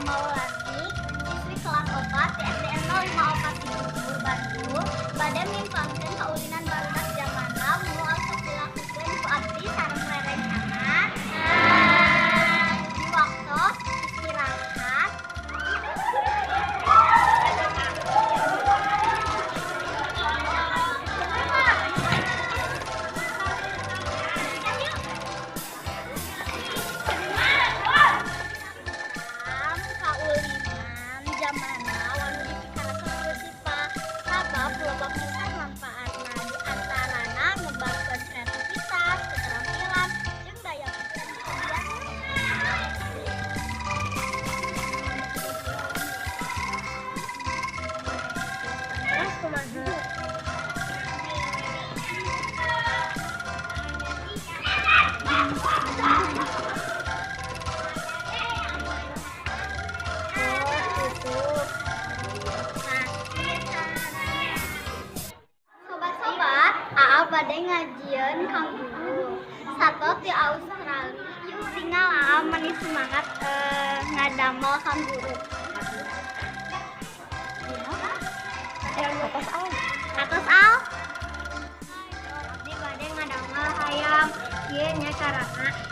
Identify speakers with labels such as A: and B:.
A: Maulani, siswi kelas 4 di SDN 0543 Bandung. Bade mingpangkeun kaulinan barudak zaman now nu asup dilakukeun ku abdi sareng rerencana di waktu istirahat. Kaulinan zaman now anu dipikarakeun ku Sipa sabab loba pisan manfaatna di antarana ngembangkeun kreativitas, keterampilan, jeung daya pikir Terus kumaha? Sobat-sobat, Aa bade ngajieun Kang Guru. Satot di Australia, yuk tinggal Aa manis semangat ngadamel Kang Guru. Atas Al. Atas Al. Abdi bade ngadamel hayam ieu nya carana.